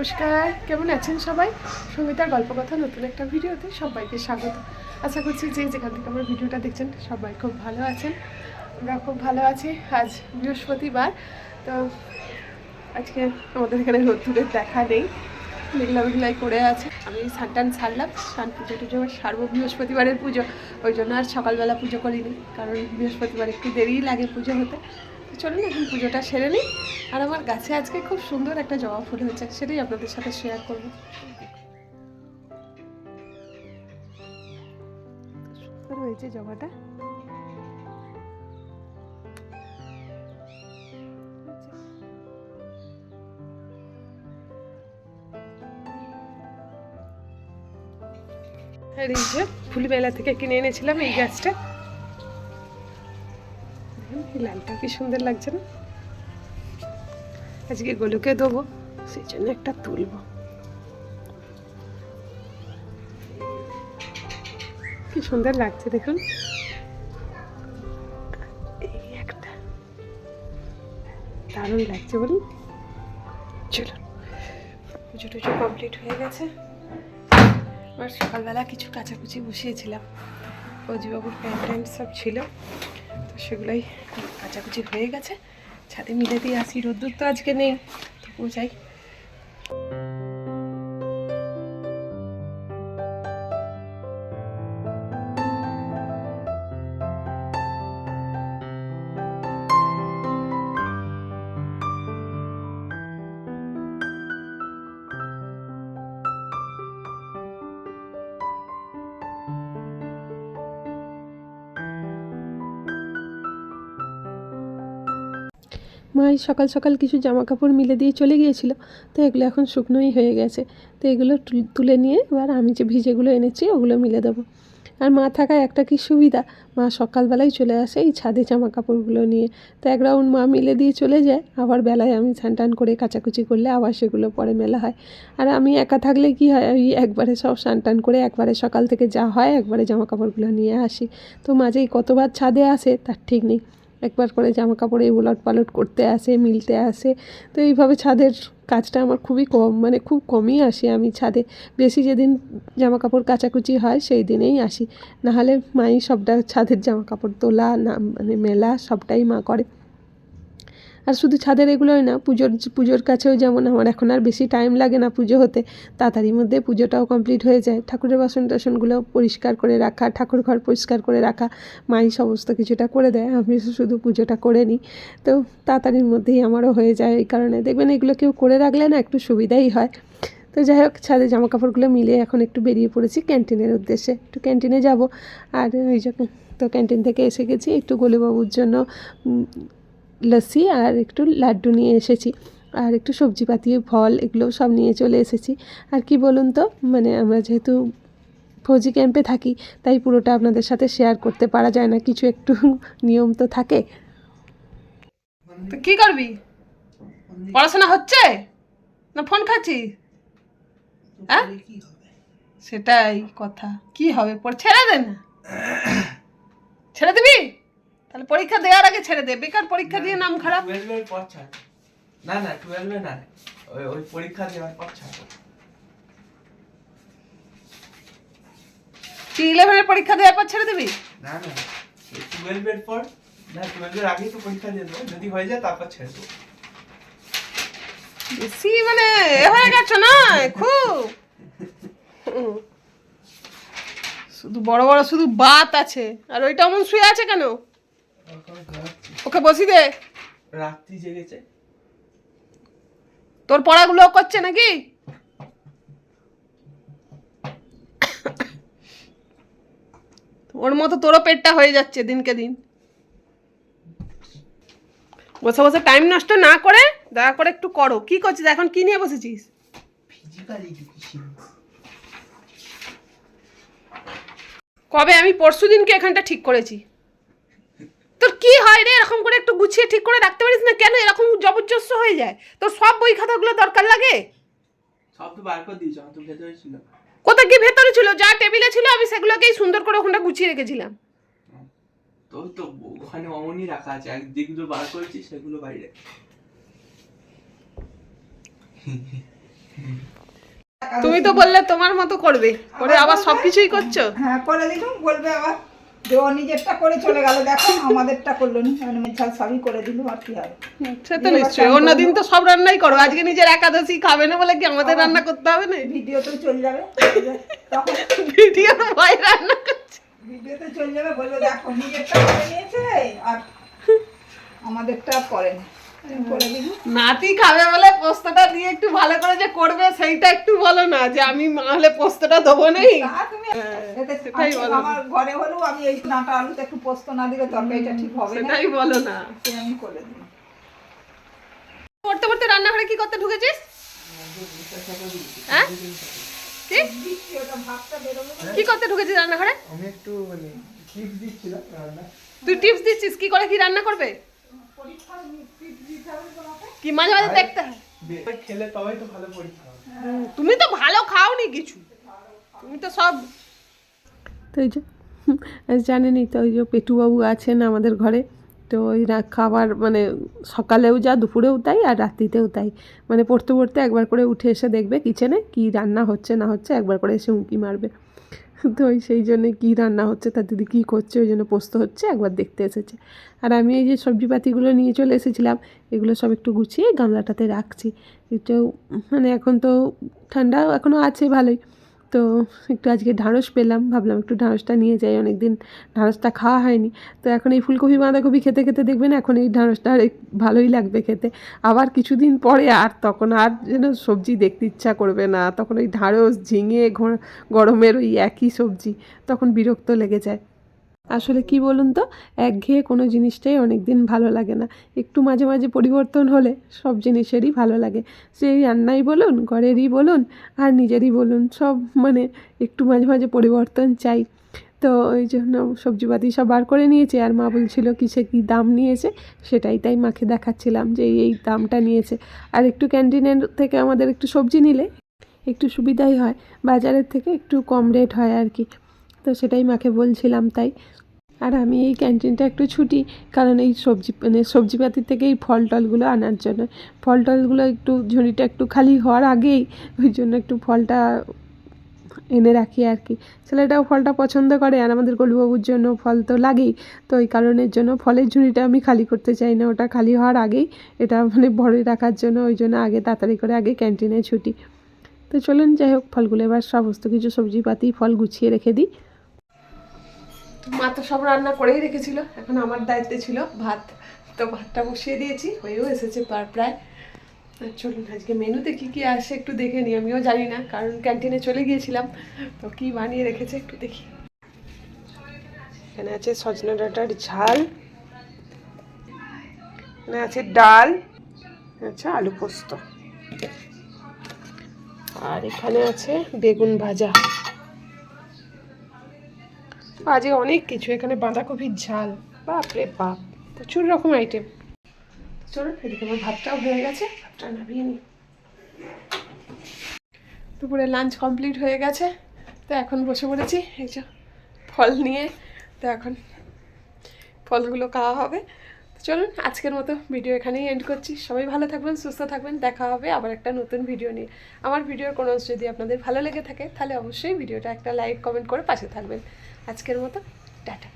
নমস্কার, কেমন আছেন সবাই? সঙ্গীতার গল্প কথা নতুন একটা ভিডিওতে সবাইকে স্বাগত। আশা করছি যে যেখান থেকে আমার ভিডিওটা দেখছেন সবাই খুব ভালো আছেন। আমরা খুব ভালো আছি। আজ বৃহস্পতিবার, তো আজকে আমাদের এখানে রোদ্দুরের দেখা নেই, মেঘলা মেঘলাই করে আছে। আমি স্নান ছাড়লাম, স্নান পুজো টুজো সারবো, বৃহস্পতিবারের পুজো, ওই জন্য আর সকালবেলা পুজো করিনি, কারণ বৃহস্পতিবার একটু দেরিই লাগে পুজো হতে। তো চলুন এখন পুজোটা সেরে নিই। আর আমার গাছে আজকে খুব সুন্দর একটা জবা ফুল হয়েছে, সেটাই আপনাদের সাথে শেয়ার করবো। সুন্দর হয়েছে জবাটা। আর এই যে ফুল মেলা থেকে কিনে এনেছিলাম এই গাছটা, এই লালটা কি সুন্দর লাগছে না? আজকে গোলুকে দেবো, সেই জন্য একটা তুলবো। কি সুন্দর লাগছে দেখুন, এই একটা দারুণ লাগছে বলুন। চলুন, পুজো টুজো কমপ্লিট হয়ে গেছে। আর সকালবেলা কিছু কাচাকুচি বসিয়েছিলাম, অজিবাবুর প্যান্ট ট্যান্ট সব ছিল, তো সেগুলোই কাচাকুচি হয়ে গেছে। ছাদে মিলে দিয়ে আসি, রোদ্দুর তো আজকে নেই, তবুও যাই। মাই সকাল সকাল কিছু জামা কাপড় মিলে দিয়ে চলে গিয়েছিল, তো এগুলো এখন শুকনোই হয়ে গেছে। তো এগুলো তুলে নিয়ে এবার আমি যে ভিজেগুলো এনেছি ওগুলো মিলে দেবো। আর মা থাকায় একটা কি সুবিধা, মা সকালবেলায় চলে আসে এই ছাদে জামা কাপড়গুলো নিয়ে। তো এক রাউন্ড মা মিলে দিয়ে চলে যায়, আবার বেলায় আমি স্নান টান করে কাচাকুচি করলে আবার সেগুলো পরে মেলা হয়। আর আমি একা থাকলে কি হয়, ওই একবারে সব স্নান টান করে একবারে সকাল থেকে যা হয় একবারে জামা কাপড়গুলো নিয়ে আসি। তো মাঝেই কতবার ছাদে আসে তার ঠিক নেই, একবার করে জামা কাপড়ে উলট পালট করতে আসে, মিলতে আসে। তো এইভাবে ছাদের কাজটা আমার খুবই কম, মানে খুব কমই আসি আমি ছাদে। বেশি যেদিন জামা কাপড় কাচাকুচি হয় সেই দিনেই আসি, নাহলে মাই সবটা ছাদের জামা কাপড় তোলা না মানে মেলা সবটাই মা করে। আর শুধু ছাদের এগুলোই না, পুজোর কাছেও যেমন আমার এখন আর বেশি টাইম লাগে না পুজো হতে, তাড়াতাড়ির মধ্যে পুজোটাও কমপ্লিট হয়ে যায়। ঠাকুরের বাসন টাসনগুলো পরিষ্কার করে রাখা, ঠাকুর ঘর পরিষ্কার করে রাখা, মাই সমস্ত কিছুটা করে দেয়, আমি শুধু পুজোটা করে নিই। তো তাড়াতাড়ির মধ্যেই আমারও হয়ে যায়। এই কারণে দেখবেন এগুলো কেউ করে রাখলে না একটু সুবিধাই হয়। তো যাই হোক, ছাদে জামা কাপড়গুলো মিলিয়ে এখন একটু বেরিয়ে পড়েছি ক্যান্টিনের উদ্দেশ্যে, একটু ক্যান্টিনে যাব। আর ওই যখন তো ক্যান্টিন থেকে এসে গেছি, একটু গোলুবাবুর জন্য লস্যি আর একটু লাড্ডু নিয়ে এসেছি, আর একটু সবজিপাতি ফল এগুলো সব নিয়ে চলে এসেছি। আর কি বলুন তো, মানে আমরা যেহেতু ফৌজি ক্যাম্পে থাকি, তাই পুরোটা আপনাদের সাথে শেয়ার করতে পারা যায় না, কিছু একটু নিয়ম তো থাকে। তো কি করবি, পড়াশোনা হচ্ছে না ফোন খাচ্ছি? হ্যাঁ, সেটাই কথা, কি হবে, ছেড়ে দে না। ছেড়ে দিবি? তাহলে পরীক্ষা দেওয়ার আগে ছেড়ে দে, বেকার পরীক্ষা দিয়ে নাম খারাপ। 12 এর পর ছাড়। না 12 এ না, ওই পরীক্ষা দেওয়ার পর ছাড়। তুই 11 এর পরীক্ষা দেওয়ার পর ছেড়ে দিবি? না 12 এর পর না, 12 এর আগেই তো পরীক্ষা দিয়ে দেবো, যদি হয়ে যায় তারপর ছেড়ে দেবো। বেশি মানে হয়ে গেছো না খুব, শুধু বড় বড় শুধু বাত আছে, আর ওইটা অমন শুয়ে আছে কেন? ওকে বসি দে। রাত্রি জেগেছে, তোর পড়াগুলো করছে নাকি? ওর মতো তোরও পেটটা হয়ে যাচ্ছে দিনকে দিন। বসে বসে টাইম নষ্ট না করে দয়া করে একটু করো। কি করছিস এখন, কি নিয়ে বসেছিস? Physical education. কবে আমি পরশু দিনকে এখানটা ঠিক করেছি। তোর কি হয় রে, এরকম করে একটু গুছিয়ে ঠিক করে রাখতে পারিস না কেন? এরকম জবরদস্ত হয়ে যায় তোর, সব বই খাতাগুলো দরকার লাগে। সব তো বার করে দিয়েছ, তো ভেতরে ছিল। কোথায় কি ভেতরে ছিল? যা টেবিলে ছিল আমি সেগুলোকেই সুন্দর করে ওখানটা গুছিয়ে রেখেছিলাম। তো ওখানে অমনই রাখা আছে, এক যেগুলো বার করেছি সেগুলো বাইরে। তুমি তো বললে তোমার মতো করবে, করে আবার সবকিছুই করছো। হ্যাঁ করে দিলুম, বলবে আবার যে ও নিজেরটা করে চলে গেল, দেখো আমাদেরটা করলো না, মানে ঝাল সবই করে দিলুম, আর কি হবে। সে তো নিশ্চয়ই, অন্যদিন তো সব রান্নাই করো, আজকে নিজের একাদশী খাবে না বলে কি আমাদের রান্না করতে হবে না? ভিডিওতেও চলে যাবে তখন, ভিডিওর ভয় রান্না করছে। ভিডিওতে চলে যাবে, বলবে দেখো নিজেরটা করে নিয়েছে আর আমাদেরটা করেনি, করে দিলুম। নাতি খাবে বলে পোস্তটা দিয়ে একটু ভালো করে যে করবে সেইটা একটু বলো না, যে আমি হলে পোস্তটা দেবো নেই। তা তুমি এতে সেটাই বলো। আমার ঘরে হলেও আমি এই ডাঁটা আলুতে একটু পোস্ত না দিলে তরকারিটা ঠিক হবে না, সেটাই বলো না। সে আমি করে দিই। পড়তে পড়তে রান্নাঘরে কি করতে ঢুকেছিস? হ্যাঁ কি দিচ্ছি, ওটা ভাতটা বেরোবে না। কি করতে ঢুকেছিস রান্নাঘরে? আমি একটু মানে টিপস দিচ্ছিলাম রান্না। তুই টিপস দিচ্ছিস কি করে কি রান্না করবে? পরীক্ষার টিপস দিতে হবে তোমাকে। কি মাঝে মাঝে দেখতে হয়? খেলে তবেই তো ভালো পরীক্ষা হবে। তুমি তো ভালো খাওনি কিছু, তুমি তো সব। তো এই যে জানেনই তো, ওই যে পেটুবাবু আছেন আমাদের ঘরে, তো ওই খাবার মানে সকালেও যা, দুপুরেও তাই, আর রাত্রিতেও তাই। মানে পড়তে পড়তে একবার করে উঠে এসে দেখবে কিচেনে কি রান্না হচ্ছে না হচ্ছে, একবার করে এসে উঁকি মারবে। তো ওই সেই জন্যে কী রান্না হচ্ছে, তার দিদি কী করছে, ওই জন্য পোস্ত হচ্ছে, একবার দেখতে এসেছে। আর আমি এই যে সবজিপাতিগুলো নিয়ে চলে এসেছিলাম, এগুলো সব একটু গুছিয়ে গামলাটাতে রাখছি। একটু মানে এখন তো ঠান্ডা এখনও আছে ভালোই, তো একটু আজকে ঢ্যাঁড়স পেলাম, ভাবলাম একটু ঢ্যাঁড়সটা নিয়ে যাই, অনেক দিন ঢ্যাঁড়সটা খাওয়া হয়নি। তো এখন এই ফুলকপি বাঁধাকপি খেতে খেতে দেখবেন এখন এই ঢ্যাঁড়সটা ভালোই লাগবে খেতে। আবার কিছুদিন পরে আর তখন আর যেন সবজি দেখতে ইচ্ছা করবে না, তখন ওই ঢ্যাঁড়স ঝিঙে গরমের ওই একই সবজি, তখন বিরক্ত লেগে যায়। আসলে কি বলুন তো, একঘেয়ে কোনো জিনিসটাই অনেক দিন ভালো লাগে না, একটু মাঝে মাঝে পরিবর্তন হলে সব জিনিসেরই ভালো লাগে। সেই রান্নাই বলুন, ঘরেরই বলুন, আর নিজেরই বলুন, সব মানে একটু মাঝে মাঝে পরিবর্তন চাই। তো ওই জন্য সবজিপাতি সব বার করে নিয়েছে, আর মা বলছিল কিসে কী দাম নিয়েছে, সেটাই তাই মাকে দেখাচ্ছিলাম যে এই দামটা নিয়েছে। আর একটু ক্যান্টিনের থেকে আমাদের একটু সবজি নিলে একটু সুবিধাই হয়, বাজারের থেকে একটু কম রেট হয় আর কি। তো সেটাই মাকে বলছিলাম তাই। আর আমি এই ক্যান্টিনটা একটু ছুটি, কারণ এই সবজিপাতির থেকে এই ফল টলগুলো আনার জন্য। ফল টলগুলো একটু ঝুড়িটা একটু খালি হওয়ার আগেই, ওই জন্য একটু ফলটা এনে রাখি আর কি। ছেলেটাও ফলটা পছন্দ করে, আর আমাদের গলুবাবুর জন্য ফল তো লাগেই। তো এই কারণের জন্য ফলের ঝুড়িটা আমি খালি করতে চাই না, ওটা খালি হওয়ার আগেই এটা মানে ভরে রাখার জন্য, ওই জন্য আগে তাড়াতাড়ি করে আগে ক্যান্টিনে ছুটি। তো চলুন যাই হোক, ফলগুলো এবার সমস্ত কিছু সবজিপাতি ফল গুছিয়ে রেখে দিই। মা তো সব রান্না করেই রেখেছিল, এখন আমার দায়িত্বে ছিল ভাত। তো ভাতটা বসিয়ে দিয়েছি, হয়েও এসেছে প্রায়। চলুন আজকে মেনুতে কী কী আসে একটু দেখে নিই, আমিও জানি না কারণ ক্যান্টিনে চলে গিয়েছিলাম। তো কী বানিয়ে রেখেছে একটু দেখি। এখানে আছে সজনে ডাঁটার ঝাল, এখানে আছে ডাল, আচ্ছা আলু পোস্ত, আর এখানে আছে বেগুন ভাজা। আজকে অনেক কিছু, এখানে বাঁধাকপির ঝাল, বাপরে বাপ, প্রচুর রকম আইটেম। চলুন এদিকে আমার ভাতটাও হয়ে গেছে, ভাতটা নামিয়ে নিই। দুপুরে লাঞ্চ কমপ্লিট হয়ে গেছে, তো এখন বসে পড়েছি এই যে ফল নিয়ে। তো এখন ফলগুলো খাওয়া হবে। চলুন আজকের মতো ভিডিও এখানেই এন্ড করছি। সবাই ভালো থাকবেন, সুস্থ থাকবেন, দেখা হবে আবার একটা নতুন ভিডিও নিয়ে। আমার ভিডিওর কোনো অংশ যদি আপনাদের ভালো লেগে থাকে, তাহলে অবশ্যই ভিডিওটা একটা লাইক কমেন্ট করে পাশে থাকবেন। আজকের মতো টাটা।